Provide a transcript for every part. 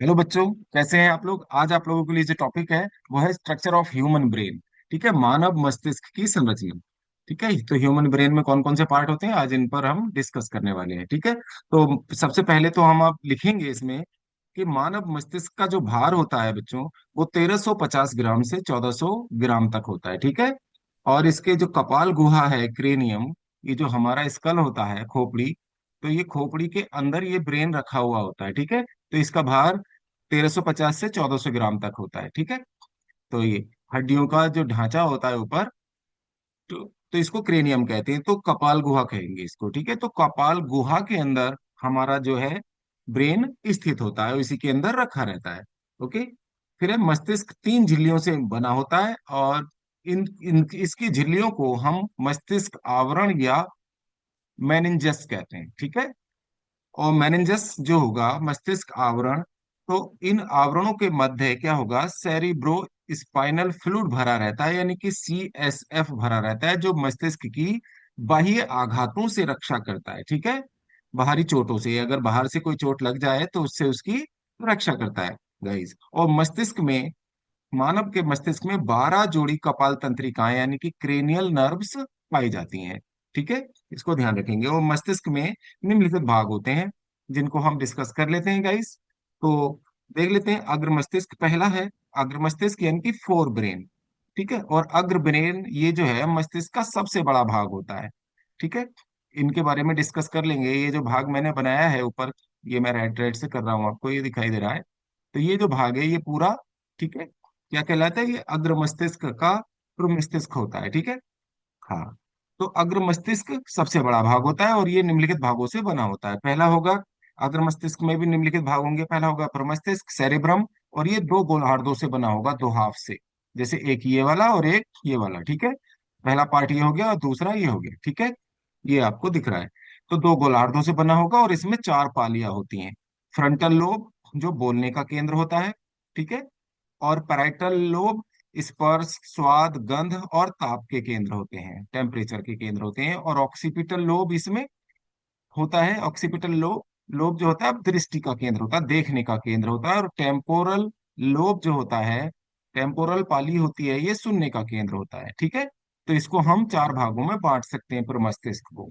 Hello बच्चों, कैसे हैं आप लोग। आज आप लोगों के लिए जो टॉपिक है वो है स्ट्रक्चर ऑफ ह्यूमन ब्रेन। ठीक है, मानव मस्तिष्क की संरचना। ठीक है, तो ह्यूमन ब्रेन में कौन कौन से पार्ट होते हैं आज इन पर हम डिस्कस करने वाले हैं। ठीक है, तो सबसे पहले तो हम आप लिखेंगे इसमें कि मानव मस्तिष्क का जो भार होता है बच्चों, वो 1350 ग्राम से 1400 ग्राम तक होता है। ठीक है, और इसके जो कपाल गुहा है, क्रेनियम, ये जो हमारा स्कल होता है, खोपड़ी, तो ये खोपड़ी के अंदर ये ब्रेन रखा हुआ होता है। ठीक है, तो इसका भार 1350 से 1400 ग्राम तक होता है। ठीक है, तो ये हड्डियों का जो ढांचा होता है ऊपर, तो इसको क्रेनियम कहते हैं, तो कपाल गुहा कहेंगे इसको। ठीक है, तो कपाल गुहा के अंदर हमारा जो है ब्रेन स्थित होता है, इसी के अंदर रखा रहता है। ओके, फिर है मस्तिष्क 3 झिल्लियों से बना होता है, और इन इसकी झिल्लियों को हम मस्तिष्क आवरण या मेनिंजस कहते हैं। ठीक है, और मेनिंजस जो होगा मस्तिष्क आवरण, तो इन आवरणों के मध्य क्या होगा, सेरिब्रो स्पाइनल फ्लूइड भरा रहता है, यानी कि CSF भरा रहता है, जो मस्तिष्क की बाह्य आघातों से रक्षा करता है। ठीक है, बाहरी चोटों से, अगर बाहर से कोई चोट लग जाए तो उससे उसकी रक्षा करता है गाइस। और मस्तिष्क में, मानव के मस्तिष्क में 12 जोड़ी कपाल तंत्रिकाएं यानी कि क्रेनियल नर्व्स पाई जाती हैं। ठीक है, इसको ध्यान रखेंगे। और मस्तिष्क में निम्नलिखित भाग होते हैं जिनको हम डिस्कस कर लेते हैं गाइस। तो देख लेते हैं। अग्र मस्तिष्क पहला है, अग्र मस्तिष्क यानी कि फोर ब्रेन। ठीक है, और अग्र ब्रेन ये जो है मस्तिष्क का सबसे बड़ा भाग होता है। ठीक है, इनके बारे में डिस्कस कर लेंगे। ये जो भाग मैंने बनाया है ऊपर, ये मैं रेड रेड से कर रहा हूँ, आपको ये दिखाई दे रहा है। तो ये जो भाग है ये पूरा, ठीक है, क्या कहलाता है, ये अग्र मस्तिष्क का पूर्व मस्तिष्क होता है। ठीक है, हाँ। तो अग्र मस्तिष्क सबसे बड़ा भाग होता है, और ये निम्नलिखित भागों से बना होता है। पहला होगा, अग्र मस्तिष्क में भी निम्नलिखित भाग होंगे। पहला होगा प्रमस्तिष्क, सेरेब्रम, और ये दो गोलार्धों से बना होगा, दो हाफ से, जैसे एक ये वाला और एक ये वाला। ठीक है, पहला पार्ट ये हो गया और दूसरा ये हो गया। ठीक है, ये आपको दिख रहा है। तो दो गोलार्धों से बना होगा, और इसमें चार पालियां होती हैं। फ्रंटल लोब जो बोलने का केंद्र होता है, ठीक है, और पैराइटल लोब स्पर्श, स्वाद, गंध और ताप के केंद्र होते हैं, टेम्परेचर के केंद्र होते हैं। और ऑक्सीपिटल लोब इसमें होता है। ऑक्सीपिटल लोब लोब जो होता है दृष्टि का केंद्र होता है, देखने का केंद्र होता है। और टेम्पोरल लोब जो होता है, टेम्पोरल पाली होती है, ये सुनने का केंद्र होता है। ठीक है, तो इसको हम चार भागों में बांट सकते हैं प्रमस्तिष्क को।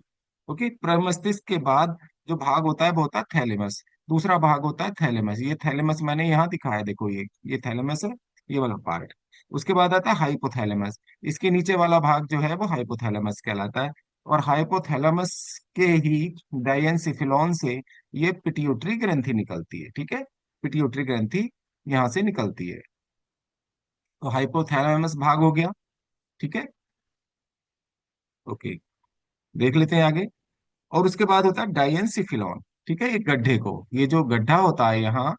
ओके, प्रमस्तिष्क के बाद जो भाग होता है वो होता है थैलेमस। दूसरा भाग होता है थैलेमस। ये थैलेमस मैंने यहाँ दिखाया, देखो ये थैलेमस है, ये वाला पार्ट। उसके बाद आता है हाइपोथैलेमस। इसके नीचे वाला भाग जो है वो हाइपोथैलेमस कहलाता है। और हाइपोथैलेमस के ही डायंसिफिलॉन से ये पिट्यूटरी ग्रंथि निकलती है। ठीक है, पिट्यूटरी ग्रंथि यहाँ से निकलती है। तो हाइपोथैलेमस भाग हो गया। ठीक है, ओके, देख लेते हैं आगे। और उसके बाद होता है डायंसिफिलॉन। ठीक है, एक गड्ढे को, ये जो गड्ढा होता है यहाँ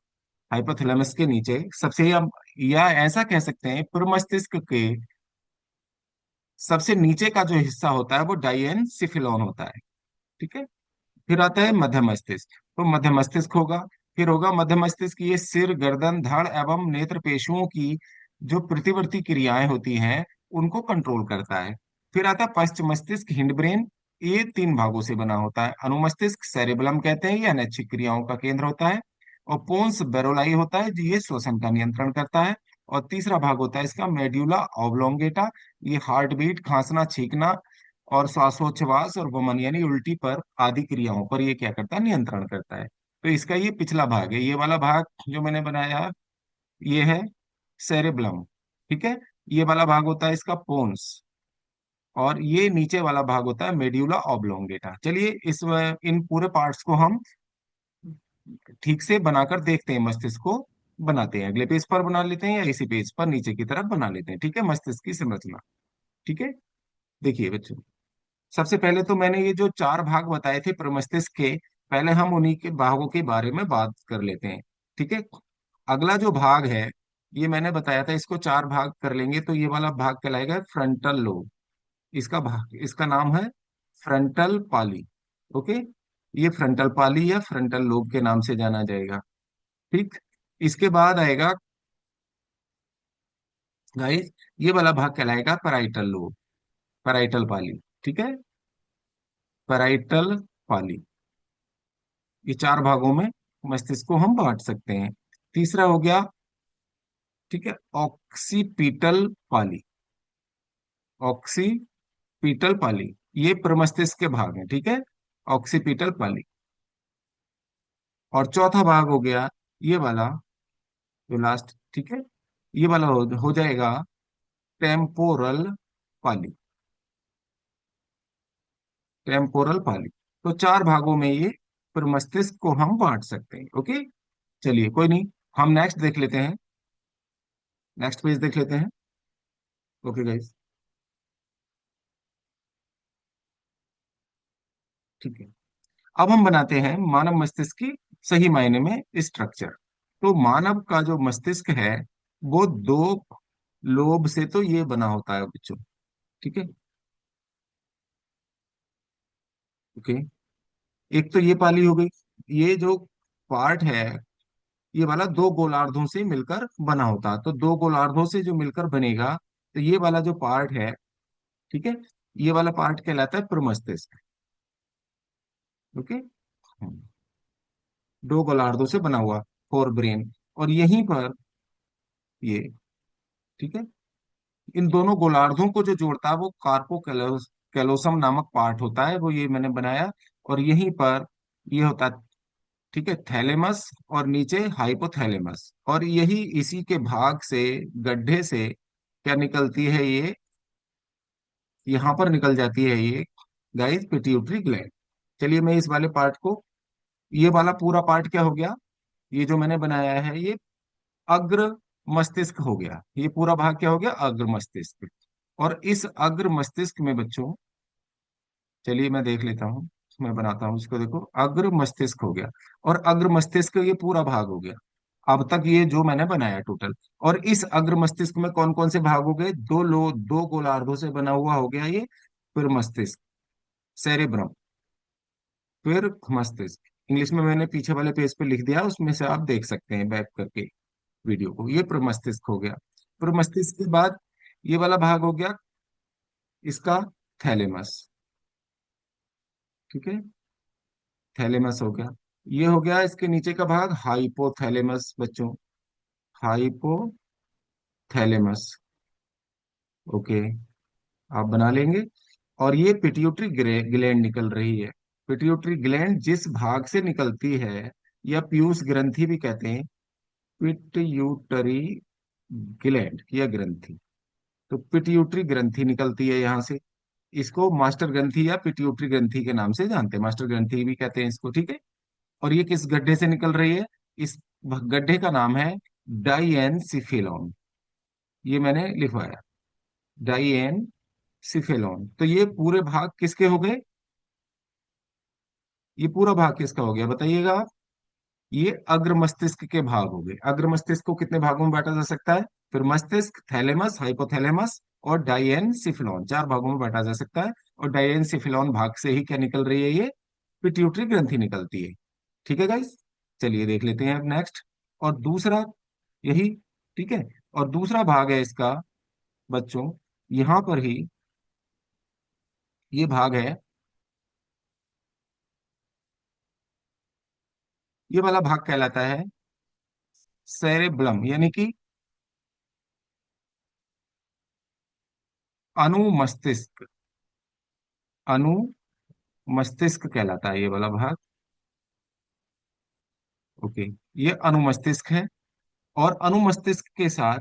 हाइपोथैलेमस के नीचे सबसे, या ऐसा कह सकते हैं प्रमस्तिष्क के सबसे नीचे का जो हिस्सा होता है वो डायंसिफिलॉन होता है। ठीक है, फिर आता है मध्य मस्तिष्क। तो मध्य मस्तिष्क होगा। फिर होगा मध्य मस्तिष्क, ये सिर, गर्दन, धड़ एवं नेत्र पेशियों की जो प्रतिवर्ती क्रियाएं होती हैं उनको कंट्रोल करता है। फिर आता है पश्च मस्तिष्क, हिंड ब्रेन। ये 3 भागों से बना होता है। अनुमस्तिष्क, सेरेबलम कहते हैं, ये अनैच्छिक क्रियाओं का केंद्र होता है। और पोन्स बेरोलाई होता है, जो ये श्वसन का नियंत्रण करता है। और तीसरा भाग होता है इसका मेड्यूला ऑब्लोंगेटा। ये हार्ट बीट, खांसना, छींकना और श्वासोच्छवास और वमन यानी उल्टी पर आदि क्रियाओं पर ये क्या करता है, नियंत्रण करता है। तो इसका ये पिछला भाग है। ये वाला भाग जो मैंने बनाया ये है सेरेब्लम। ठीक है, ये वाला भाग होता है इसका पोन्स, और ये नीचे वाला भाग होता है मेड्यूला ऑब्लोंगेटा। चलिए इन पूरे पार्ट्स को हम ठीक से बनाकर देखते हैं। मस्तिष्क को बनाते हैं, अगले पेज पर बना लेते हैं या इसी पेज पर नीचे की तरफ बना लेते हैं। ठीक है, मस्तिष्क की संरचना। ठीक है, देखिए बच्चों, सबसे पहले तो मैंने ये जो चार भाग बताए थे प्रमस्तिष्क के, पहले हम उन्हीं के भागों के बारे में बात कर लेते हैं। ठीक है, अगला जो भाग है ये मैंने बताया था, इसको चार भाग कर लेंगे तो ये वाला भाग कहलाएगा फ्रंटल लोब। इसका भाग, इसका नाम है फ्रंटल पाली। ओके, ये फ्रंटल पाली या फ्रंटल लोब के नाम से जाना जाएगा। ठीक, इसके बाद आएगा गाइस, ये वाला भाग कहलाएगा पैराइटल लोब, पैराइटल पाली। ठीक है, पैराइटल पाली। ये चार भागों में मस्तिष्क को हम बांट सकते हैं। तीसरा हो गया, ठीक है, ऑक्सीपिटल पाली। ऑक्सीपिटल पाली, ये प्रमस्तिष्क के भाग हैं, ठीक है, ऑक्सीपिटल पाली। और चौथा भाग हो गया ये वाला, जो लास्ट, ठीक है, ये वाला हो जाएगा टेम्पोरल पाली। टेम्पोरल पाली। तो चार भागों में ये प्रमस्तिष्क को हम बांट सकते हैं। ओके, चलिए कोई नहीं, हम नेक्स्ट देख लेते हैं, नेक्स्ट पेज देख लेते हैं। ओके गाइस, ठीक है। अब हम बनाते हैं मानव मस्तिष्क की सही मायने में स्ट्रक्चर। तो मानव का जो मस्तिष्क है वो दो लोब से तो ये बना होता है बच्चों, ठीक है। ओके, एक तो ये पाली हो गई, ये जो पार्ट है ये वाला दो गोलार्धों से मिलकर बना होता है, तो दो गोलार्धों से जो मिलकर बनेगा, तो ये वाला जो पार्ट है, ठीक है, ये वाला पार्ट कहलाता है प्रमस्तिष्क। ओके, दो गोलार्धों से बना हुआ फोर ब्रेन। और यहीं पर ये, ठीक है, इन दोनों गोलार्धों को जो जोड़ता है वो कार्पो कैलोसम नामक पार्ट होता है, वो ये मैंने बनाया। और यहीं पर ये होता है, ठीक है, थैलेमस, और नीचे हाइपोथैलेमस। और यही इसी के भाग से, गड्ढे से क्या निकलती है ये, यहाँ पर निकल जाती है ये गाइस पिट्यूटरी ग्लैंड। चलिए मैं इस वाले पार्ट को, ये वाला पूरा पार्ट क्या हो गया, ये जो मैंने बनाया है ये अग्र मस्तिष्क हो गया। ये पूरा भाग क्या हो गया, अग्र मस्तिष्क। और इस अग्र मस्तिष्क में बच्चों, चलिए मैं देख लेता हूँ, मैं बनाता हूँ इसको, देखो अग्र मस्तिष्क हो गया। और अग्र मस्तिष्क ये पूरा भाग हो गया अब तक, ये जो मैंने बनाया टोटल। और इस अग्र मस्तिष्क में कौन कौन से भाग हो गए, दो गोलार्धों से बना हुआ हो गया ये, फिर मस्तिष्क, सेरेब्रम, फिर मस्तिष्क। इंग्लिश में मैंने पीछे वाले पेज पे लिख दिया, उसमें से आप देख सकते हैं बैक करके वीडियो को। ये प्रमस्तिष्क हो गया। प्रमस्तिष्क के बाद ये वाला भाग हो गया इसका थैलेमस, ठीक है, थैलेमस हो गया। ये हो गया इसके नीचे का भाग हाइपोथैलेमस बच्चों, हाइपोथैलेमस। ओके, आप बना लेंगे। और ये पिट्यूटरी ग्लैंड निकल रही है। पिट्यूटरी ग्लैंड जिस भाग से निकलती है, या पीयूष ग्रंथि भी कहते हैं, पिट्यूटरी ग्लैंड या ग्रंथि, तो पिट्यूटरी ग्रंथि निकलती है यहाँ से। इसको मास्टर ग्रंथि या पिट्यूटरी ग्रंथि के नाम से जानते हैं, मास्टर ग्रंथि भी कहते हैं इसको, ठीक है। और ये किस गड्ढे से निकल रही है, इस गड्ढे का नाम है डाइएनसिफेलॉन, ये मैंने लिखवाया, डाइएनसिफेलॉन। तो ये पूरे भाग किसके हो गए, ये पूरा भाग किसका हो गया बताइएगा आप, ये अग्र मस्तिष्क के भाग हो गए। अग्र मस्तिष्क को कितने भागों में बांटा जा सकता है, फिर मस्तिष्क, थैलेमस, हाइपोथैलेमस और डाइएनसिफेलॉन, चार भागों में बांटा जा सकता है। और डाइएनसिफेलॉन भाग से ही क्या निकल रही है, ये पिट्यूटरी ग्रंथि निकलती है। ठीक है गाइस, चलिए देख लेते हैं अब नेक्स्ट। और दूसरा यही, ठीक है, और दूसरा भाग है इसका बच्चों, यहां पर ही ये भाग है, ये वाला भाग कहलाता है सेरेब्लम, यानी कि अनुमस्तिष्क, अनुमस्तिष्क कहलाता है ये वाला भाग। ओके, ये अनुमस्तिष्क है। और अनुमस्तिष्क के साथ,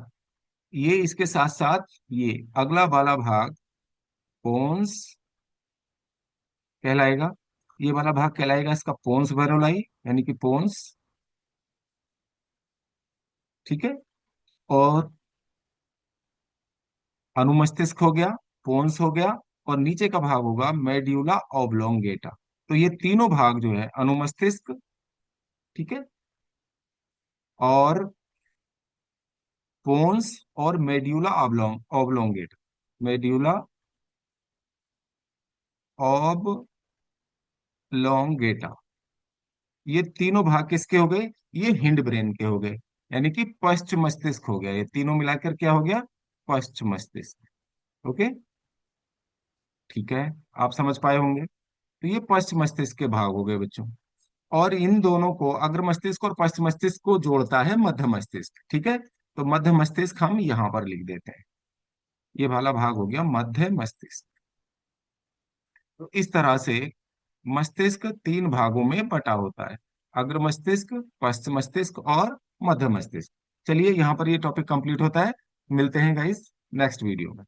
ये इसके साथ साथ ये अगला वाला भाग पोन्स कहलाएगा। ये वाला भाग कहलाएगा इसका पोन्स वेरोलाई, यानी कि पोन्स, ठीक है। और अनुमस्तिष्क हो गया, पोन्स हो गया, और नीचे का भाग होगा मेड्यूला ऑब्लोंगेटा। तो ये तीनों भाग जो है अनुमस्तिष्क, ठीक है, और पोन्स और मेड्यूला ऑब्लोंगेटा, मेड्यूला ऑब्लोंगेटा, ये तीनों भाग किसके हो गए, ये हिंड ब्रेन के हो गए, यानी कि पश्च मस्तिष्क हो गया। ये तीनों मिलाकर क्या हो गया, पश्च मस्तिष्क। ओके, ठीक है, आप समझ पाए होंगे। तो ये पश्च मस्तिष्क के भाग हो गए बच्चों। और इन दोनों को, अग्र मस्तिष्क और पश्च मस्तिष्क को जोड़ता है मध्य मस्तिष्क। ठीक है, तो मध्य मस्तिष्क हम यहाँ पर लिख देते हैं। ये वाला भाग हो गया मध्य मस्तिष्क। तो इस तरह से मस्तिष्क तीन भागों में बटा होता है, अग्र मस्तिष्क, पश्च मस्तिष्क और मध्य मस्तिष्क। चलिए यहाँ पर ये टॉपिक कंप्लीट होता है। मिलते हैं गाइस नेक्स्ट वीडियो में।